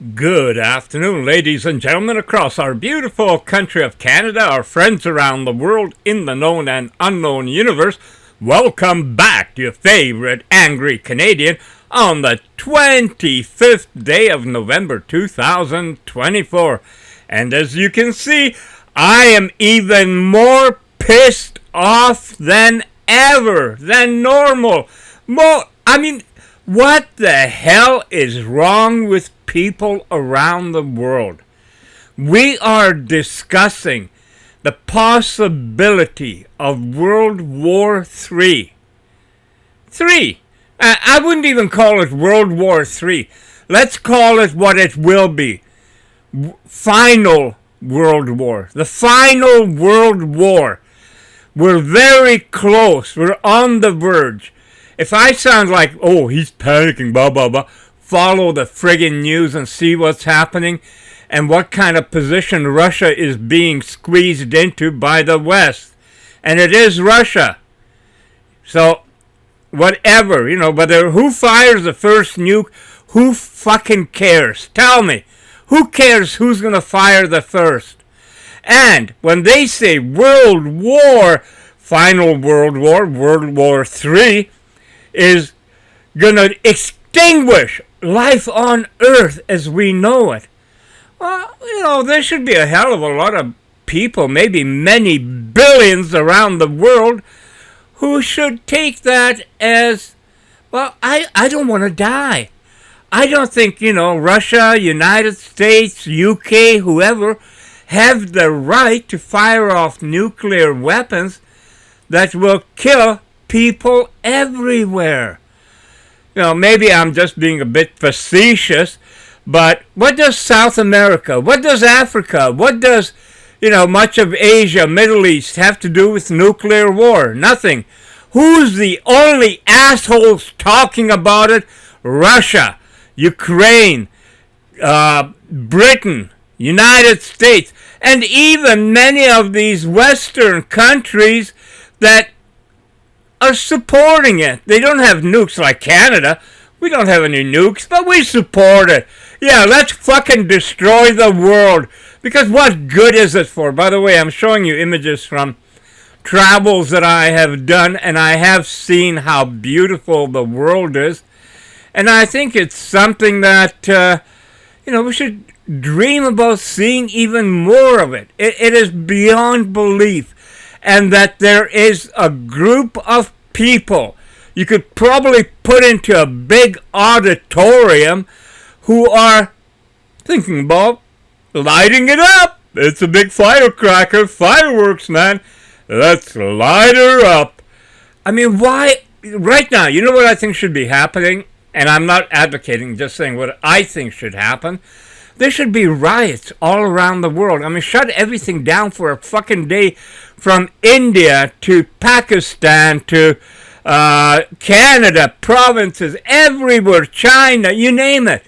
Good afternoon, ladies and gentlemen, across our beautiful country of Canada, our friends around the world in the known and unknown universe. Welcome back to your favorite Angry Canadian on the 25th day of November 2024. And as you can see, I am even more pissed off than ever, than normal. What the hell is wrong with people around the world? We are discussing the possibility of World War III. I wouldn't even call it World War III. Let's call it what it will be. Final World War. The final World War. We're very close. We're on the verge. If I sound like, oh, he's panicking, blah, blah, blah, follow the friggin' news and see what's happening and what kind of position Russia is being squeezed into by the West. And it is Russia. So, whatever, whether who fires the first nuke, who fucking cares? Tell me, who cares who's going to fire the first? And when they say World War, final World War, World War III, is going to extinguish life on Earth as we know it. Well, there should be a hell of a lot of people, maybe many billions around the world, who should take that as, well, I don't want to die. I don't think, Russia, United States, UK, whoever, have the right to fire off nuclear weapons that will kill people everywhere. Maybe I'm just being a bit facetious, but what does South America, what does Africa, what does, much of Asia, Middle East have to do with nuclear war? Nothing. Who's the only assholes talking about it? Russia, Ukraine, Britain, United States, and even many of these Western countries that are supporting it. They don't have nukes like Canada. We don't have any nukes, but we support it. Yeah, let's fucking destroy the world. Because what good is it for? By the way, I'm showing you images from travels that I have done, and I have seen how beautiful the world is. And I think it's something that, we should dream about seeing even more of it. It is beyond belief. And that there is a group of people you could probably put into a big auditorium who are thinking about lighting it up. It's a big firecracker, fireworks, man. Let's light her up. Why? Right now, you know what I think should be happening? And I'm not advocating, just saying what I think should happen. There should be riots all around the world. Shut everything down for a fucking day, from India to Pakistan to Canada, provinces, everywhere, China, you name it.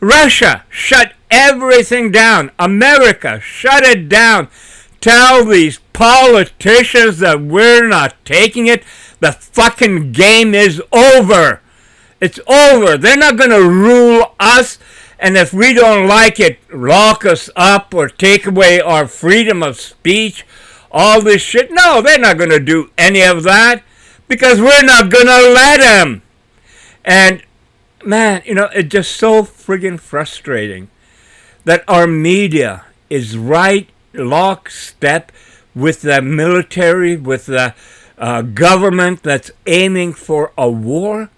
Russia, shut everything down. America, shut it down. Tell these politicians that we're not taking it. The fucking game is over. It's over. They're not going to rule us. And if we don't like it, lock us up or take away our freedom of speech, all this shit. No, they're not going to do any of that because we're not going to let them. And, man, it's just so friggin' frustrating that our media is right lockstep with the military, with the government that's aiming for a war.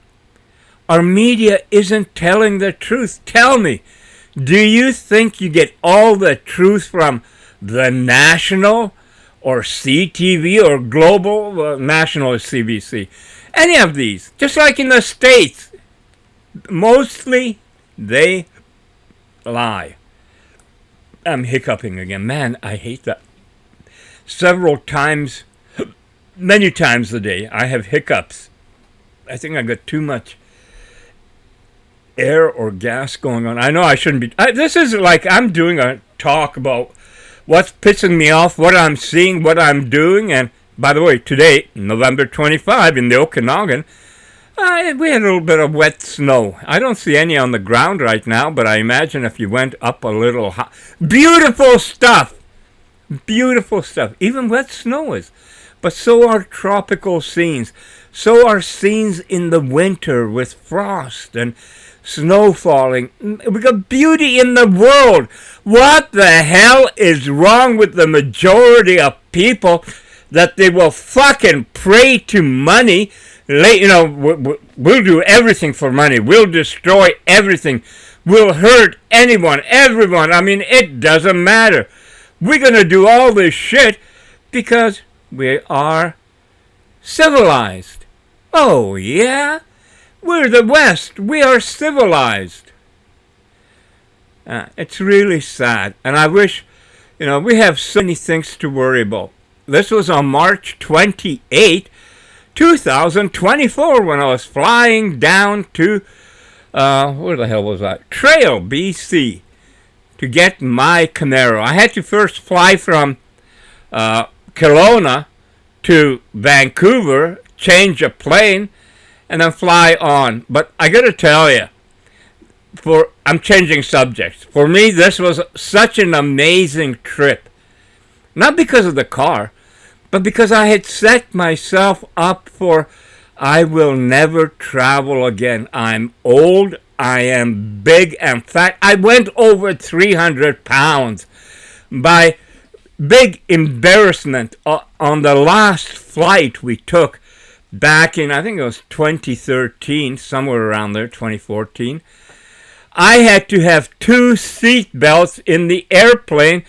Our media isn't telling the truth. Tell me, do you think you get all the truth from the National or CTV or Global? National is CBC. Any of these. Just like in the States. Mostly, they lie. I'm hiccuping again. Man, I hate that. Several times, many times a day, I have hiccups. I think I got too much air or gas going on. I know I shouldn't be. This is like I'm doing a talk about what's pissing me off, what I'm seeing, what I'm doing. And by the way, today, November 25, in the Okanagan, We had a little bit of wet snow. I don't see any on the ground right now, but I imagine if you went up a little high. Beautiful stuff! Beautiful stuff. Even wet snow is. But so are tropical scenes. So are scenes in the winter with frost and snow falling. We got beauty in the world. What the hell is wrong with the majority of people that they will fucking pray to money? We'll do everything for money. We'll destroy everything. We'll hurt anyone, everyone. I mean, it doesn't matter. We're going to do all this shit because we are civilized. Oh, yeah? We're the West. We are civilized. It's really sad. And I wish, we have so many things to worry about. This was on March 28, 2024, when I was flying down to, where the hell was that? Trail, BC, to get my Camaro. I had to first fly from Kelowna to Vancouver, change a plane, and then fly on. But I got to tell you, I'm changing subjects. For me, this was such an amazing trip. Not because of the car, but because I had set myself up for, I will never travel again. I'm old, I am big and fat. I went over 300 pounds by big embarrassment on the last flight we took back in, I think it was 2013, somewhere around there, 2014. I had to have 2 seat belts in the airplane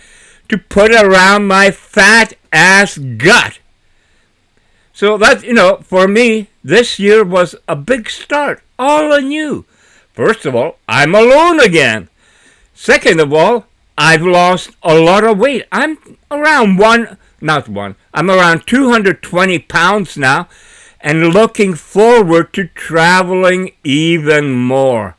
to put around my fat ass gut. So that, for me, this year was a big start, all anew. First of all, I'm alone again. Second of all, I've lost a lot of weight. I'm around I'm around 220 pounds now, and looking forward to traveling even more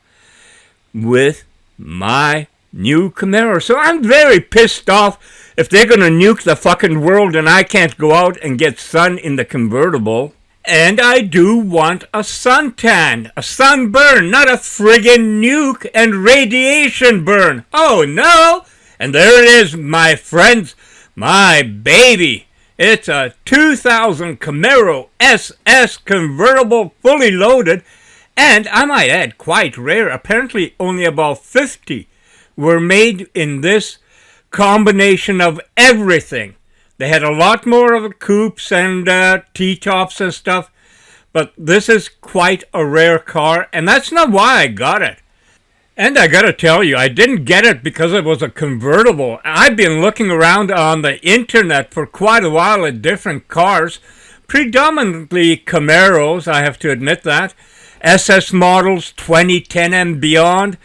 with my new Camaro. So I'm very pissed off if they're going to nuke the fucking world and I can't go out and get sun in the convertible. And I do want a suntan, a sunburn, not a friggin' nuke and radiation burn. Oh no! And there it is, my friends, my baby. It's a 2000 Camaro SS convertible, fully loaded, and I might add, quite rare. Apparently only about 50 were made in this combination of everything. They had a lot more of the coupes and T-tops and stuff, but this is quite a rare car, and that's not why I got it. And I gotta tell you, I didn't get it because it was a convertible. I've been looking around on the internet for quite a while at different cars, predominantly Camaros, I have to admit that, SS models 2010 and beyond,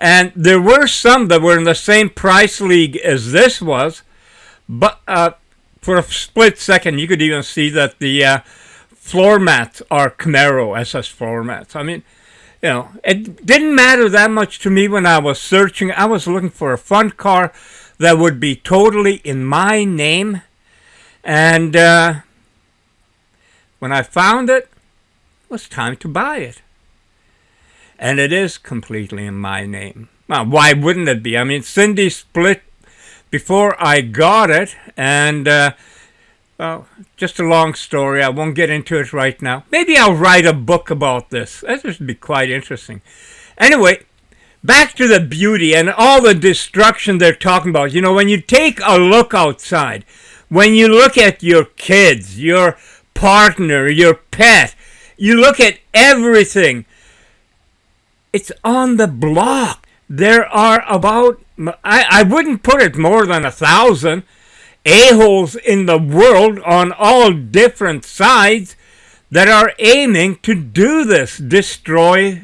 and there were some that were in the same price league as this was, but for a split second you could even see that the floor mats are Camaro SS floor mats. I mean, it didn't matter that much to me when I was searching. I was looking for a fun car that would be totally in my name. And when I found it, it was time to buy it. And it is completely in my name. Well, why wouldn't it be? I mean, Cindy split before I got it. And well, just a long story. I won't get into it right now. Maybe I'll write a book about this. That would be quite interesting. Anyway, back to the beauty and all the destruction they're talking about. When you take a look outside, when you look at your kids, your partner, your pet, you look at everything, it's on the block. There are about, I wouldn't put it more than 1,000 a-holes in the world on all different sides that are aiming to do this, destroy.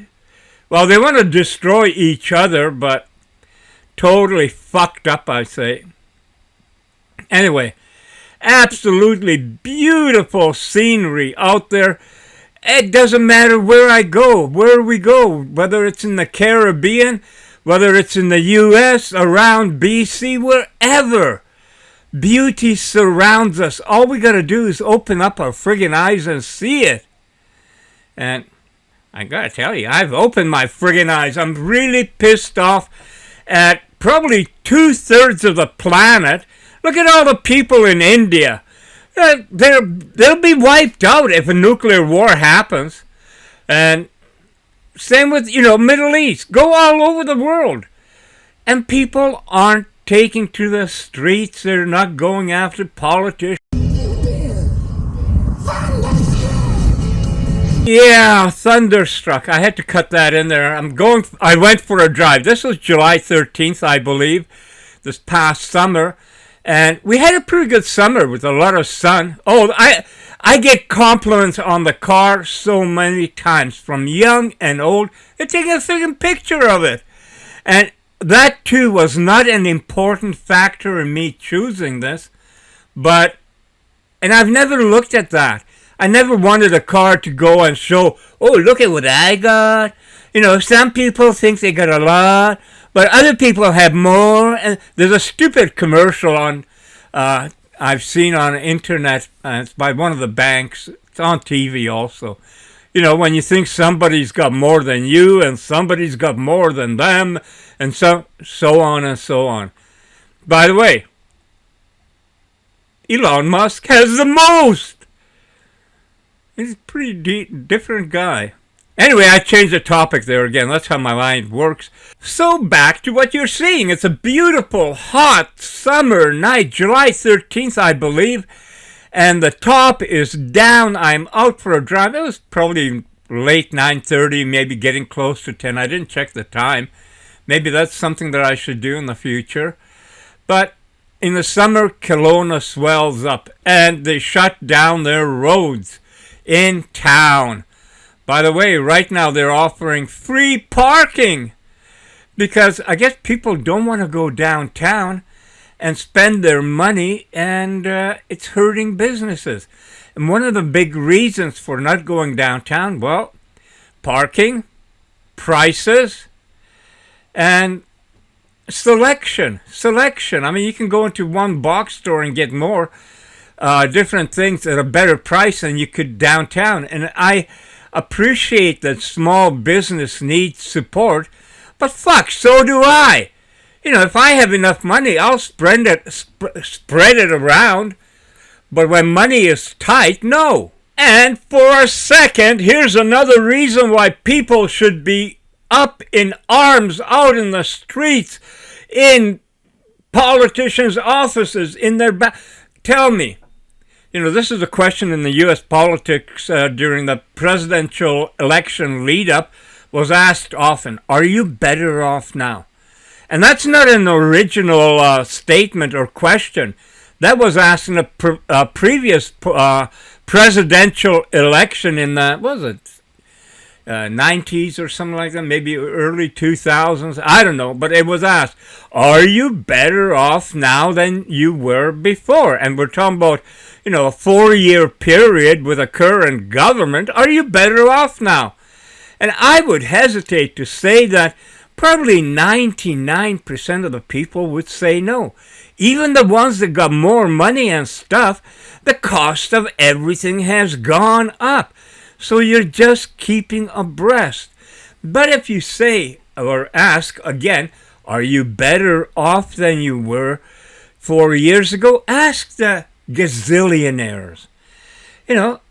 Well, they want to destroy each other, but totally fucked up, I say. Anyway, absolutely beautiful scenery out there. It doesn't matter where I go, where we go, whether it's in the Caribbean, whether it's in the U.S., around BC, wherever. Beauty surrounds us. All we got to do is open up our friggin' eyes and see it. And I gotta tell you, I've opened my friggin' eyes. I'm really pissed off at probably 2/3 of the planet. Look at all the people in India. They'll be wiped out if a nuclear war happens. And same with, Middle East. Go all over the world. And people aren't taking to the streets. They're not going after politicians. Yeah, thunderstruck. I had to cut that in there. I went for a drive. This was July 13th, I believe, this past summer. And we had a pretty good summer with a lot of sun. Oh, I get compliments on the car so many times from young and old. They're taking a freaking picture of it. And that too was not an important factor in me choosing this. And I've never looked at that. I never wanted a car to go and show, oh, look at what I got. Some people think they got a lot, but other people have more. And there's a stupid commercial I've seen on the internet. It's by one of the banks. It's on TV also. When you think somebody's got more than you and somebody's got more than them, and so on and so on. By the way, Elon Musk has the most. He's a pretty different guy. Anyway, I changed the topic there again. That's how my mind works. So back to what you're seeing. It's a beautiful, hot summer night, July 13th, I believe. And the top is down. I'm out for a drive. It was probably late 9:30, maybe getting close to 10. I didn't check the time. Maybe that's something that I should do in the future. But in the summer, Kelowna swells up. And they shut down their roads in town. By the way, right now they're offering free parking because I guess people don't want to go downtown and spend their money, and it's hurting businesses. And one of the big reasons for not going downtown, well, parking, prices, and selection. I mean, you can go into one box store and get more different things at a better price than you could downtown. And I appreciate that small business needs support, but fuck, so do I. If I have enough money, I'll spread it around. But when money is tight, no. And for a second, here's another reason why people should be up in arms out in the streets, in politicians' offices, in their Tell me, this is a question in the U.S. politics during the presidential election lead-up, was asked often, are you better off now? And that's not an original statement or question. That was asked in a previous presidential election in the, 90s or something like that, maybe early 2000s, I don't know, but it was asked, are you better off now than you were before? And we're talking about, a 4-year period with a current government. Are you better off now? And I would hesitate to say that probably 99% of the people would say no. Even the ones that got more money and stuff, the cost of everything has gone up. So you're just keeping abreast. But if you say or ask again, are you better off than you were 4 years ago? Ask the gazillionaires.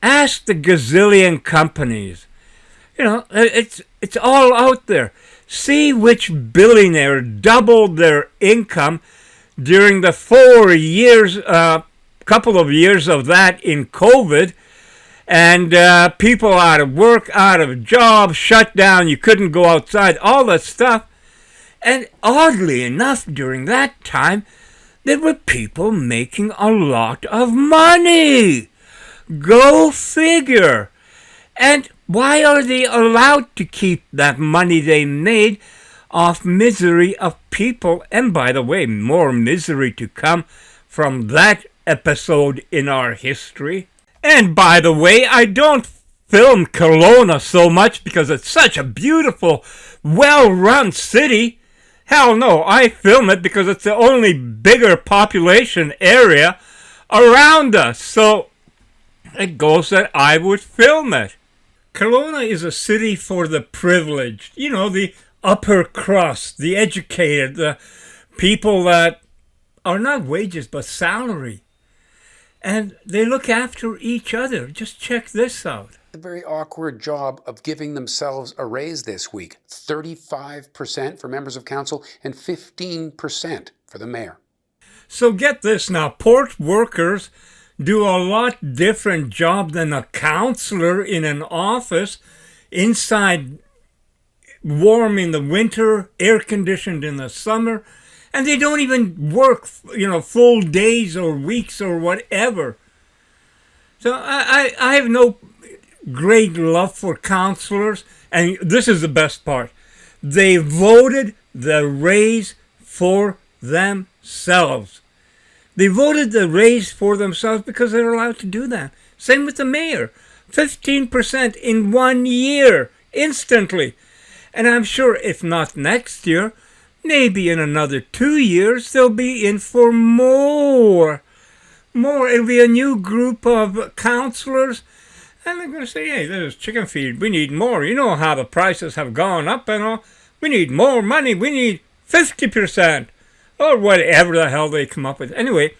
Ask the gazillion companies. It's all out there. See which billionaire doubled their income during the 4 years, couple of years of that in COVID, and people out of work, out of jobs, shut down, you couldn't go outside, all that stuff. And oddly enough, during that time, there were people making a lot of money. Go figure. And why are they allowed to keep that money they made off misery of people? And by the way, more misery to come from that episode in our history. And by the way, I don't film Kelowna so much because it's such a beautiful, well-run city. Hell no, I film it because it's the only bigger population area around us. So it goes that I would film it. Kelowna is a city for the privileged, the upper crust, the educated, the people that are not wages but salary. And they look after each other. Just check this out. A very awkward job of giving themselves a raise this week. 35% for members of council and 15% for the mayor. So get this now. Port workers do a lot different job than a councillor in an office inside, warm in the winter, air conditioned in the summer. And they don't even work, full days or weeks or whatever. So I have no great love for councillors. And this is the best part. They voted the raise for themselves. They voted the raise for themselves because they're allowed to do that. Same with the mayor. 15% in 1 year, instantly. And I'm sure if not next year, maybe in another 2 years, they'll be in for more. It'll be a new group of councillors. And they're going to say, hey, this is chicken feed. We need more. You know how the prices have gone up and all. We need more money. We need 50%. Or whatever the hell they come up with. Anyway,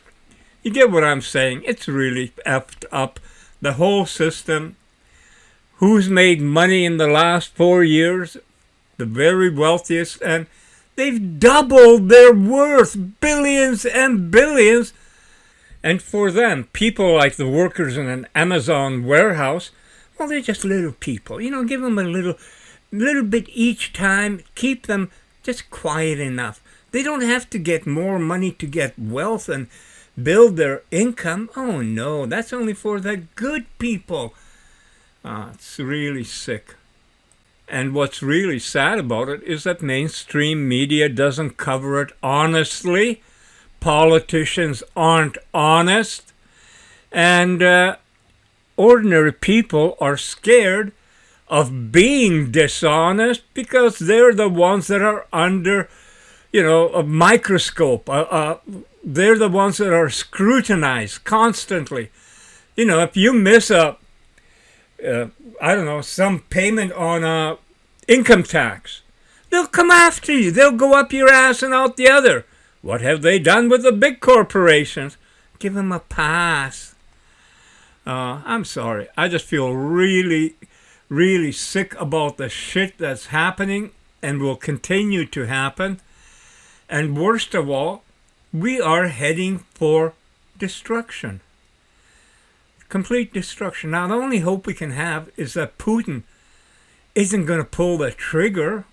you get what I'm saying. It's really effed up. The whole system. Who's made money in the last 4 years? The very wealthiest. And they've doubled their worth, billions and billions. And for them, people like the workers in an Amazon warehouse, well, they're just little people. Give them a little bit each time. Keep them just quiet enough. They don't have to get more money to get wealth and build their income. Oh, no, that's only for the good people. It's really sick. And what's really sad about it is that mainstream media doesn't cover it honestly. Politicians aren't honest. And ordinary people are scared of being dishonest because they're the ones that are under, a microscope. They're the ones that are scrutinized constantly. If you miss some payment on income tax, they'll come after you. They'll go up your ass and out the other. What have they done with the big corporations? Give them a pass. I'm sorry. I just feel really, really sick about the shit that's happening and will continue to happen. And worst of all, we are heading for destruction. Complete destruction. Now, the only hope we can have is that Putin isn't going to pull the trigger,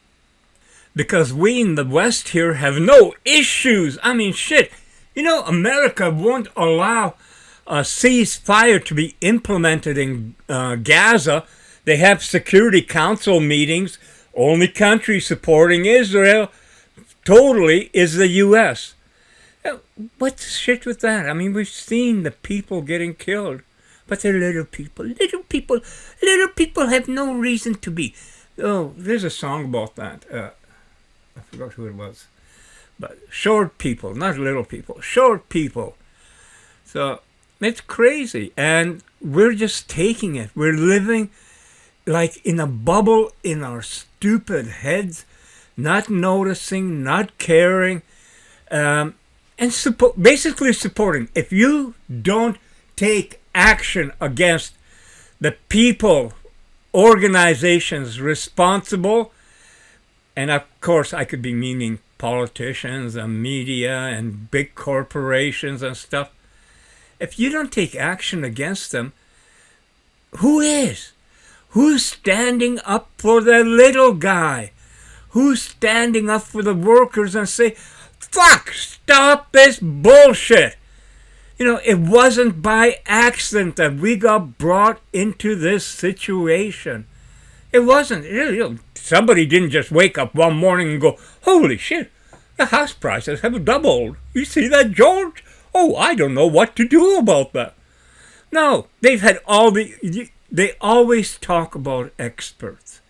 because we in the West here have no issues. I mean, shit. America won't allow a ceasefire to be implemented in Gaza. They have Security Council meetings. Only country supporting Israel totally is the U.S. What's the shit with that? I mean, we've seen the people getting killed, but they're little people. Little people have no reason to be. Oh, there's a song about that. I forgot who it was. But short people, not little people. Short people. So it's crazy. And we're just taking it. We're living like in a bubble in our stupid heads, not noticing, not caring, and basically supporting. If you don't take action against the people, organizations responsible, and of course I could be meaning politicians and media and big corporations and stuff. If you don't take action against them, who is? Who's standing up for the little guy? Who's standing up for the workers and say, fuck, stop this bullshit? It wasn't by accident that we got brought into this situation. It wasn't. Somebody didn't just wake up one morning and go, holy shit, the house prices have doubled. You see that, George? Oh, I don't know what to do about that. No, they've had they always talk about experts.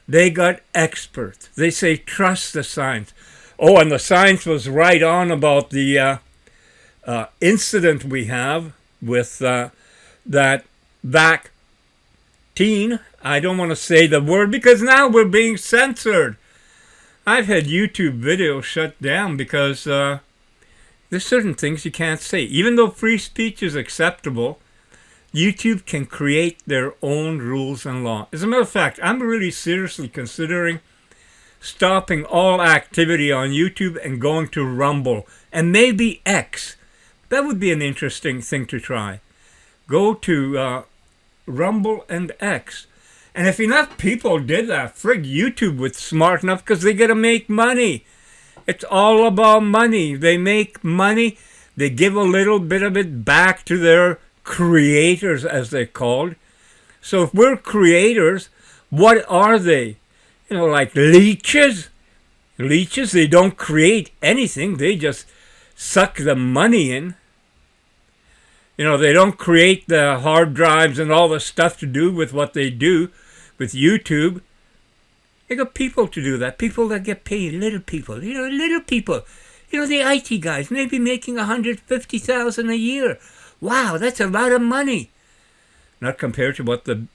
They got experts. They say, trust the science. Oh, and the science was right on about the incident we have with that vaccine. I don't want to say the word because now we're being censored. I've had YouTube videos shut down because there's certain things you can't say. Even though free speech is acceptable, YouTube can create their own rules and law. As a matter of fact, I'm really seriously considering stopping all activity on YouTube and going to Rumble and maybe X. That would be an interesting thing to try. Go to Rumble and X. And if enough people did that, frig, YouTube was smart enough because they got to make money. It's all about money. They make money. They give a little bit of it back to their creators, as they're called. So if we're creators, what are they? You know, like leeches? Leeches, they don't create anything. They just suck the money in. You know, they don't create the hard drives and all the stuff to do with what they do with YouTube. They got people to do that. People that get paid, little people. You know, little people. You know, the IT guys, maybe making $150,000 a year. Wow, that's a lot of money. Not compared to what the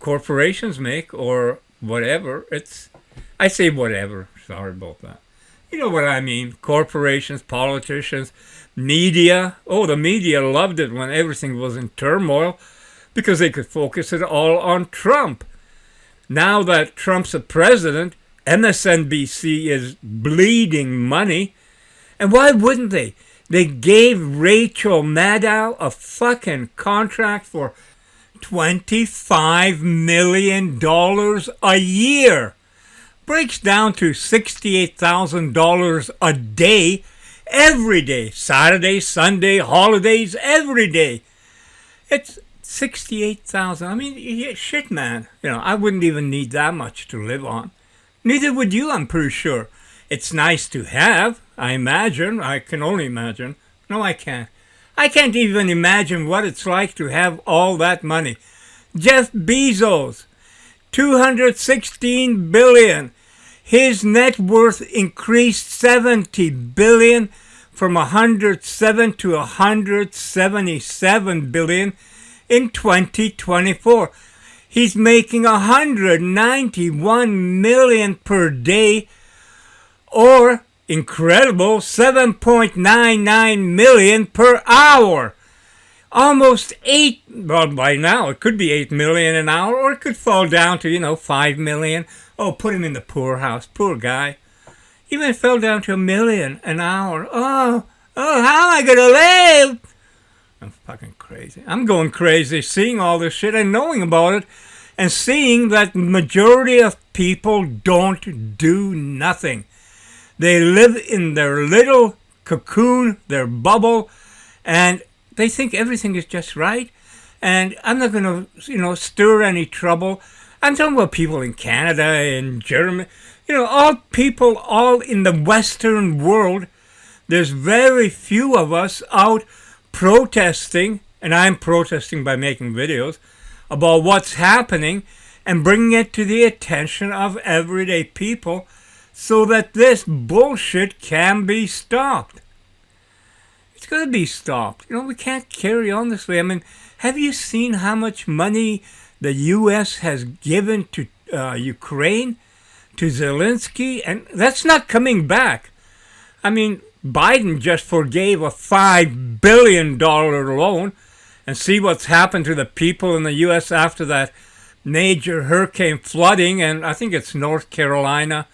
corporations make or whatever. I say whatever. Sorry about that. You know what I mean. Corporations, politicians, media. Oh, the media loved it when everything was in turmoil because they could focus it all on Trump. Now that Trump's a president, MSNBC is bleeding money. And why wouldn't they? They gave Rachel Maddow a fucking contract for $25 million a year. Breaks down to $68,000 a day, every day. Saturday, Sunday, holidays, every day. It's $68,000. I mean, shit, man. You know, I wouldn't even need that much to live on. Neither would you, I'm pretty sure. It's nice to have, I imagine. I can only imagine. No, I can't. I can't even imagine what it's like to have all that money. Jeff Bezos, $216 billion. His net worth increased $70 billion from $107 to $177 billion in 2024. He's making $191 million per day, or incredible $7.99 million per hour. Almost well, by now it could be $8 million an hour, or it could fall down to, $5 million. Oh, put him in the poorhouse, poor guy. Even fell down to $1 million an hour. Oh, how am I gonna live? I'm fucking crazy. I'm going crazy seeing all this shit and knowing about it, and seeing that majority of people don't do nothing. They live in their little cocoon, their bubble, and they think everything is just right. And I'm not going to, stir any trouble. I'm talking about people in Canada and Germany. All people, all in the Western world. There's very few of us out protesting, and I'm protesting by making videos, about what's happening and bringing it to the attention of everyday people, so that this bullshit can be stopped. It's going to be stopped. We can't carry on this way. I mean, have you seen how much money the U.S. has given to Ukraine, to Zelensky? And that's not coming back. I mean, Biden just forgave a $5 billion loan, and see what's happened to the people in the U.S. after that major hurricane flooding, and I think it's North Carolina.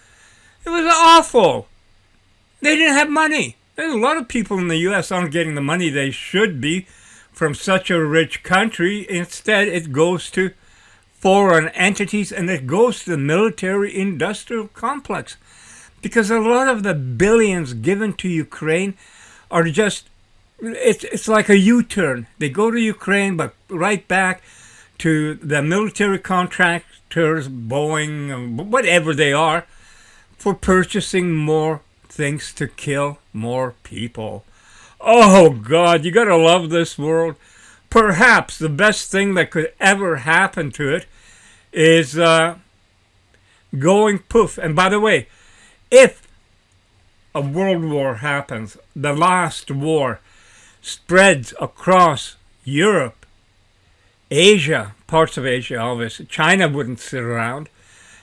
It was awful. They didn't have money. There's a lot of people in the U.S. aren't getting the money they should be from such a rich country. Instead, it goes to foreign entities, and it goes to the military-industrial complex. Because a lot of the billions given to Ukraine are just, it's like a U-turn. They go to Ukraine, but right back to the military contractors, Boeing, whatever they are, for purchasing more things to kill more people. Oh God, you gotta love this world. Perhaps the best thing that could ever happen to it is going poof. And by the way, if a world war happens, the last war spreads across Europe, Asia, parts of Asia, obviously. China wouldn't sit around.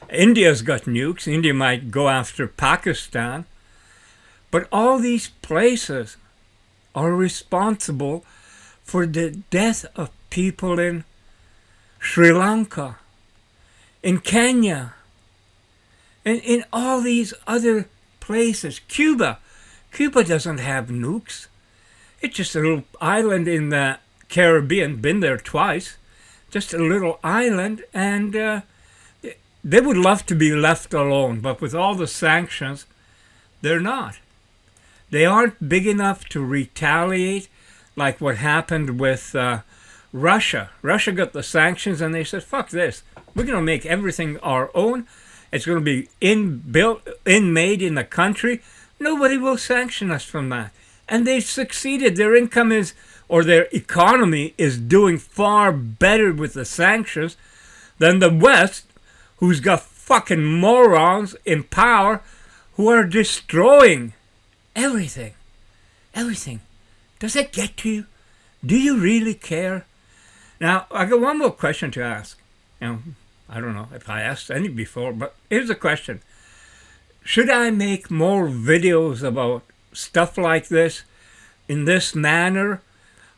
India's got nukes. India might go after Pakistan. But all these places are responsible for the death of people in Sri Lanka, in Kenya, and in all these other places. Cuba doesn't have nukes. It's just a little island in the Caribbean. Been there twice. Just a little island, and they would love to be left alone, but with all the sanctions, they're not. They aren't big enough to retaliate like what happened with Russia. Russia got the sanctions and they said, fuck this. We're going to make everything our own. It's going to be made in the country. Nobody will sanction us from that. And they've succeeded. Their income is, or their economy is doing far better with the sanctions than the West, who's got fucking morons in power who are destroying everything. Everything. Does it get to you? Do you really care? Now, I got one more question to ask. I don't know if I asked any before, but here's the question. Should I make more videos about stuff like this in this manner?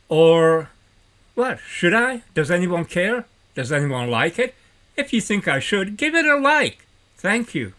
Or what? Should I? Does anyone care? Does anyone like it? If you think I should, give it a like. Thank you.